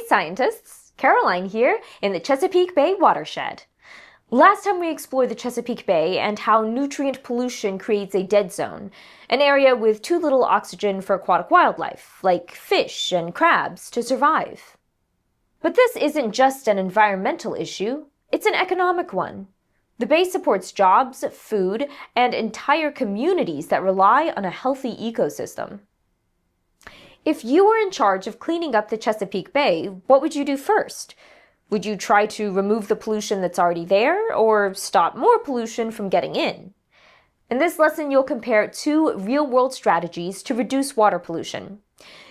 scientists! Caroline here in the Chesapeake Bay watershed. Last time we explored the Chesapeake Bay and how nutrient pollution creates a dead zone, an area with too little oxygen for aquatic wildlife, like fish and crabs, to survive. But this isn't just an environmental issue, it's an economic one. The bay supports jobs, food, and entire communities that rely on a healthy ecosystem. If you were in charge of cleaning up the Chesapeake Bay, what would you do first? Would you try to remove the pollution that's already there, or stop more pollution from getting in? In this lesson, you'll compare two real-world strategies to reduce water pollution.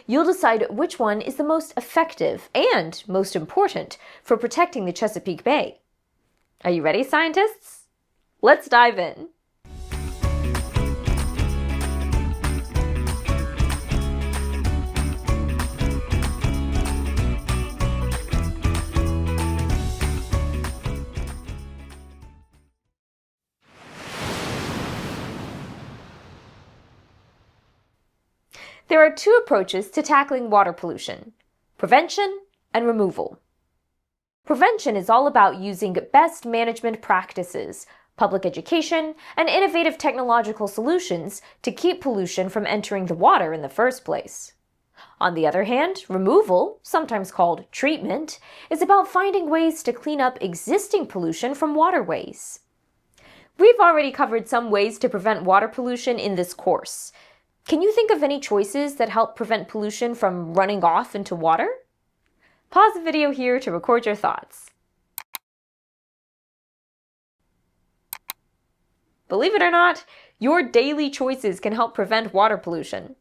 You'll decide which one is the most effective and most important for protecting the Chesapeake Bay. Are you ready, scientists? Let's dive in. There are two approaches to tackling water pollution: prevention and removal. Prevention is all about using best management practices, public education, and innovative technological solutions to keep pollution from entering the water in the first place. On the other hand, removal, sometimes called treatment, is about finding ways to clean up existing pollution from waterways. We've already covered some ways to prevent water pollution in this course. Can you think of any choices that help prevent pollution from running off into water? Pause the video here to record your thoughts. Believe it or not, your daily choices can help prevent water pollution.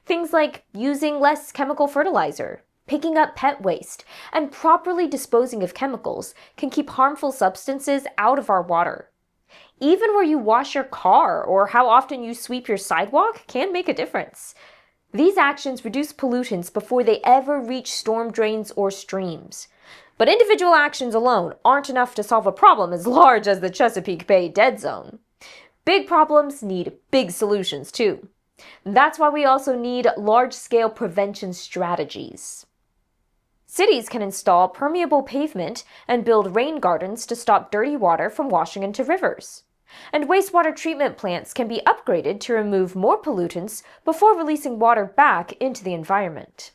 Things like using less chemical fertilizer, picking up pet waste, and properly disposing of chemicals can keep harmful substances out of our water. Even where you wash your car or how often you sweep your sidewalk can make a difference. These actions reduce pollutants before they ever reach storm drains or streams. But individual actions alone aren't enough to solve a problem as large as the Chesapeake Bay dead zone. Big problems need big solutions too. That's why we also need large-scale prevention strategies. Cities can install permeable pavement and build rain gardens to stop dirty water from washing into rivers. And wastewater treatment plants can be upgraded to remove more pollutants before releasing water back into the environment.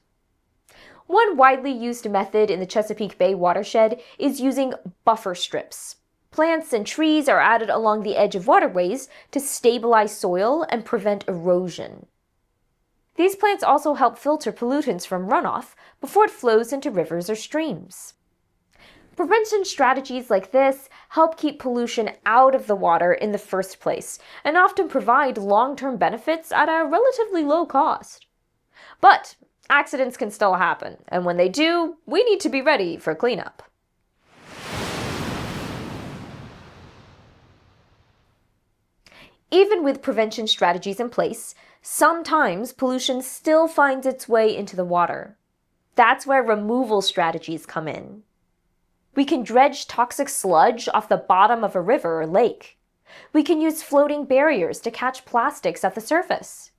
One widely used method in the Chesapeake Bay watershed is using buffer strips. Plants and trees are added along the edge of waterways to stabilize soil and prevent erosion. These plants also help filter pollutants from runoff before it flows into rivers or streams. Prevention strategies like this help keep pollution out of the water in the first place and often provide long-term benefits at a relatively low cost. But accidents can still happen, and when they do, we need to be ready for cleanup. Even with prevention strategies in place, sometimes pollution still finds its way into the water. That's where removal strategies come in. We can dredge toxic sludge off the bottom of a river or lake. We can use floating barriers to catch plastics at the surface.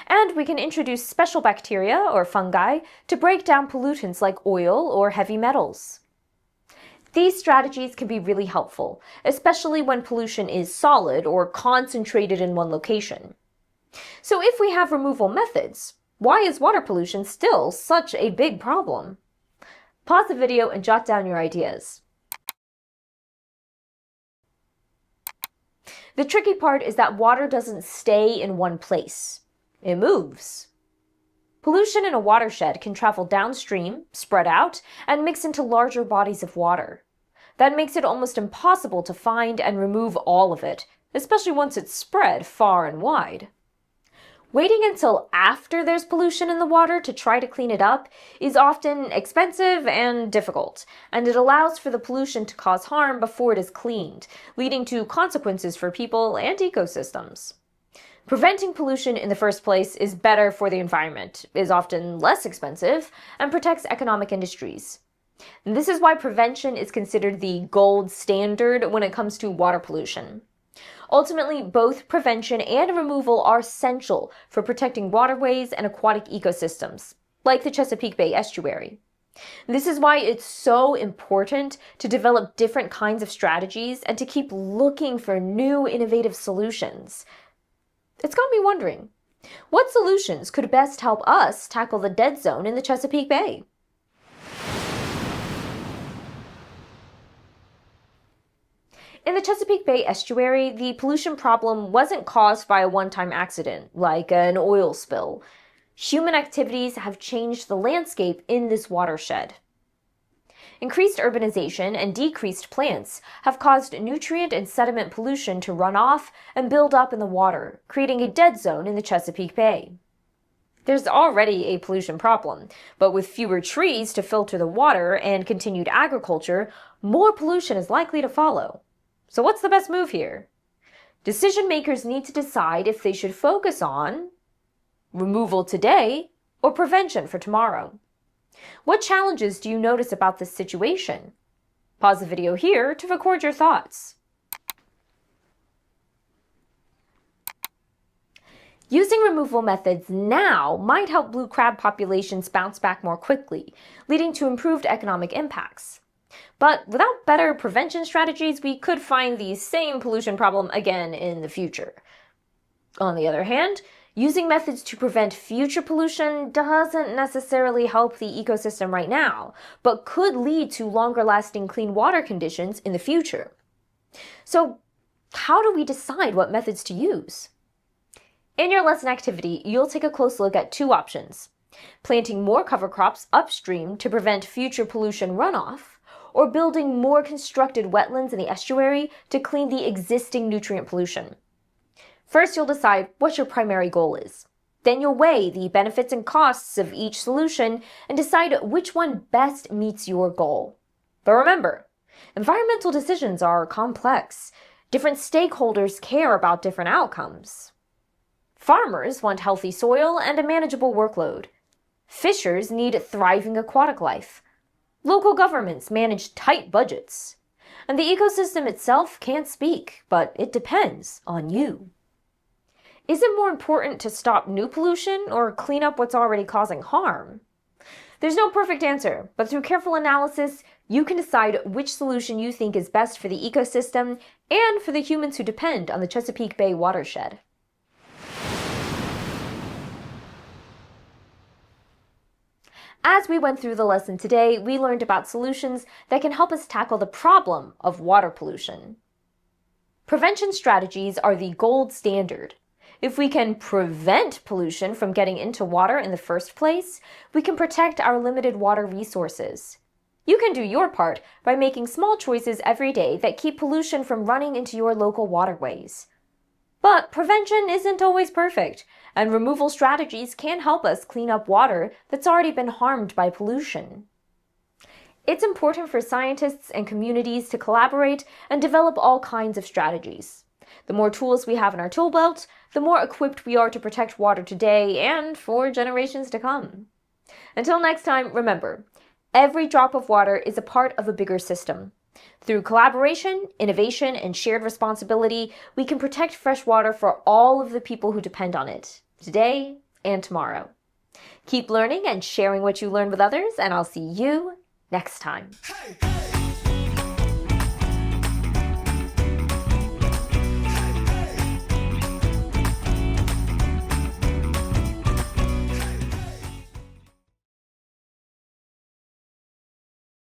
And we can introduce special bacteria or fungi to break down pollutants like oil or heavy metals. These strategies can be really helpful, especially when pollution is solid or concentrated in one location. So if we have removal methods, why is water pollution still such a big problem? Pause the video and jot down your ideas. The tricky part is that water doesn't stay in one place. It moves. Pollution in a watershed can travel downstream, spread out, and mix into larger bodies of water. That makes it almost impossible to find and remove all of it, especially once it's spread far and wide. Waiting until after there's pollution in the water to try to clean it up is often expensive and difficult, and it allows for the pollution to cause harm before it is cleaned, leading to consequences for people and ecosystems. Preventing pollution in the first place is better for the environment, is often less expensive, and protects economic industries. And this is why prevention is considered the gold standard when it comes to water pollution. Ultimately, both prevention and removal are essential for protecting waterways and aquatic ecosystems, like the Chesapeake Bay estuary. This is why it's so important to develop different kinds of strategies and to keep looking for new innovative solutions. It's got me wondering, what solutions could best help us tackle the dead zone in the Chesapeake Bay? In the Chesapeake Bay estuary, the pollution problem wasn't caused by a one-time accident, like an oil spill. Human activities have changed the landscape in this watershed. Increased urbanization and decreased plants have caused nutrient and sediment pollution to run off and build up in the water, creating a dead zone in the Chesapeake Bay. There's already a pollution problem, but with fewer trees to filter the water and continued agriculture, more pollution is likely to follow. So what's the best move here? Decision makers need to decide if they should focus on removal today or prevention for tomorrow. What challenges do you notice about this situation? Pause the video here to record your thoughts. Using removal methods now might help blue crab populations bounce back more quickly, leading to improved economic impacts. But without better prevention strategies, we could find the same pollution problem again in the future. On the other hand, using methods to prevent future pollution doesn't necessarily help the ecosystem right now, but could lead to longer-lasting clean water conditions in the future. So, how do we decide what methods to use? In your lesson activity, you'll take a close look at two options: planting more cover crops upstream to prevent future pollution runoff, or building more constructed wetlands in the estuary to clean the existing nutrient pollution. First, you'll decide what your primary goal is. Then you'll weigh the benefits and costs of each solution and decide which one best meets your goal. But remember, environmental decisions are complex. Different stakeholders care about different outcomes. Farmers want healthy soil and a manageable workload. Fishers need thriving aquatic life. Local governments manage tight budgets. And the ecosystem itself can't speak, but it depends on you. Is it more important to stop new pollution or clean up what's already causing harm? There's no perfect answer, but through careful analysis, you can decide which solution you think is best for the ecosystem and for the humans who depend on the Chesapeake Bay watershed. As we went through the lesson today, we learned about solutions that can help us tackle the problem of water pollution. Prevention strategies are the gold standard. If we can prevent pollution from getting into water in the first place, we can protect our limited water resources. You can do your part by making small choices every day that keep pollution from running into your local waterways. But prevention isn't always perfect, and removal strategies can help us clean up water that's already been harmed by pollution. It's important for scientists and communities to collaborate and develop all kinds of strategies. The more tools we have in our tool belt, the more equipped we are to protect water today and for generations to come. Until next time, remember, every drop of water is a part of a bigger system. Through collaboration, innovation, and shared responsibility, we can protect fresh water for all of the people who depend on it, today and tomorrow. Keep learning and sharing what you learn with others, and I'll see you next time. Hey, hey.